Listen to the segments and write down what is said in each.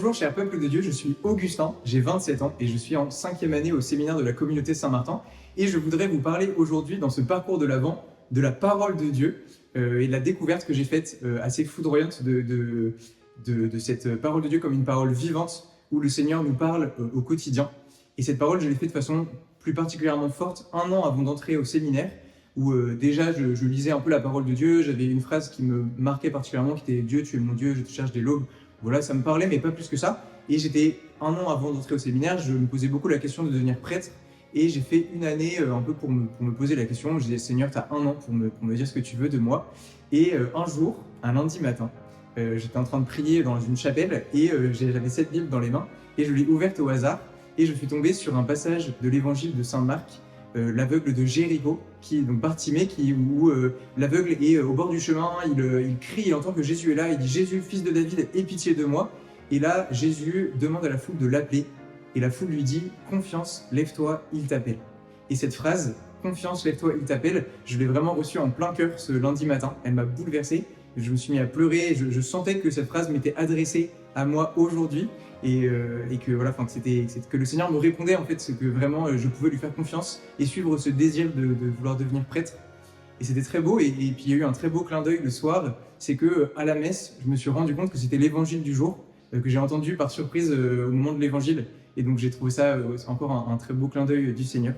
Bonjour cher peuple de Dieu, je suis Augustin, j'ai 27 ans et je suis en 5e année au séminaire de la communauté Saint-Martin et je voudrais vous parler aujourd'hui dans ce parcours de l'Avent de la parole de Dieu et de la découverte que j'ai faite assez foudroyante de cette parole de Dieu comme une parole vivante où le Seigneur nous parle au quotidien. Et cette parole, je l'ai faite de façon plus particulièrement forte 1 an avant d'entrer au séminaire où déjà je lisais un peu la parole de Dieu, j'avais une phrase qui me marquait particulièrement qui était « Dieu, tu es mon Dieu, je te cherche dès l'aube ». Voilà, ça me parlait, mais pas plus que ça. Et j'étais 1 an avant d'entrer au séminaire, je me posais beaucoup la question de devenir prêtre. Et j'ai fait une année un peu pour me poser la question. Je disais, Seigneur, tu as 1 an pour me dire ce que tu veux de moi. Et un jour, un lundi matin, j'étais en train de prier dans une chapelle et j'avais cette Bible dans les mains et je l'ai ouverte au hasard. Et je suis tombé sur un passage de l'évangile de Saint Marc, l'aveugle de Jéricho, donc Bartimée, où l'aveugle est au bord du chemin, il crie, il entend que Jésus est là, il dit « Jésus, fils de David, aie pitié de moi ». Et là, Jésus demande à la foule de l'appeler, et la foule lui dit « Confiance, lève-toi, il t'appelle ». Et cette phrase « Confiance, lève-toi, il t'appelle », je l'ai vraiment reçue en plein cœur ce lundi matin, elle m'a bouleversé, je me suis mis à pleurer, je sentais que cette phrase m'était adressée à moi aujourd'hui, et que voilà, que le Seigneur me répondait en fait, ce que vraiment je pouvais lui faire confiance et suivre ce désir de vouloir devenir prêtre. Et c'était très beau, et puis il y a eu un très beau clin d'œil le soir, c'est que à la messe, je me suis rendu compte que c'était l'évangile du jour, que j'ai entendu par surprise au moment de l'évangile, et donc j'ai trouvé ça encore un très beau clin d'œil du Seigneur.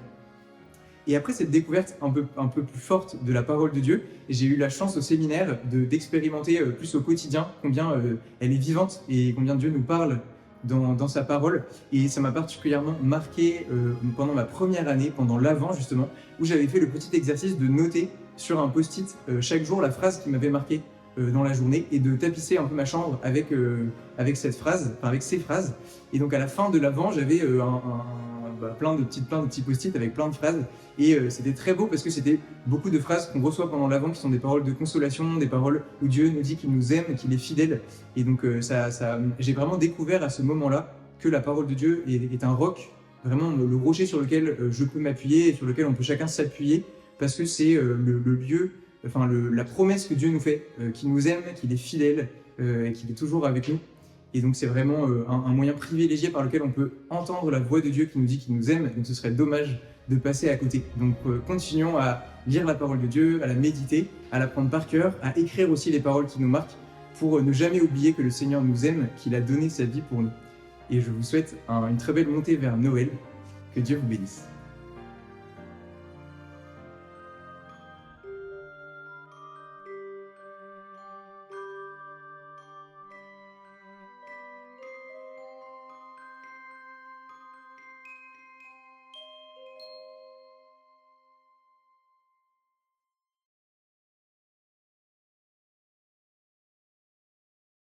Et après cette découverte un peu plus forte de la parole de Dieu, j'ai eu la chance au séminaire d'expérimenter plus au quotidien combien elle est vivante et combien Dieu nous parle dans sa parole. Et ça m'a particulièrement marqué pendant ma première année, pendant l'Avent justement, où j'avais fait le petit exercice de noter sur un post-it chaque jour la phrase qui m'avait marqué dans la journée et de tapisser un peu ma chambre avec ces phrases. Et donc à la fin de l'Avent, j'avais plein de petits post-it avec plein de phrases, et c'était très beau parce que c'était beaucoup de phrases qu'on reçoit pendant l'Avent qui sont des paroles de consolation, des paroles où Dieu nous dit qu'il nous aime, qu'il est fidèle. Et donc j'ai vraiment découvert à ce moment-là que la parole de Dieu est un roc, vraiment le rocher sur lequel je peux m'appuyer et sur lequel on peut chacun s'appuyer, parce que c'est le lieu, la promesse que Dieu nous fait, qu'il nous aime, qu'il est fidèle et qu'il est toujours avec nous. Et donc c'est vraiment un moyen privilégié par lequel on peut entendre la voix de Dieu qui nous dit qu'il nous aime, donc ce serait dommage de passer à côté. Donc continuons à lire la parole de Dieu, à la méditer, à la prendre par cœur, à écrire aussi les paroles qui nous marquent, pour ne jamais oublier que le Seigneur nous aime, qu'il a donné sa vie pour nous. Et je vous souhaite une très belle montée vers Noël. Que Dieu vous bénisse.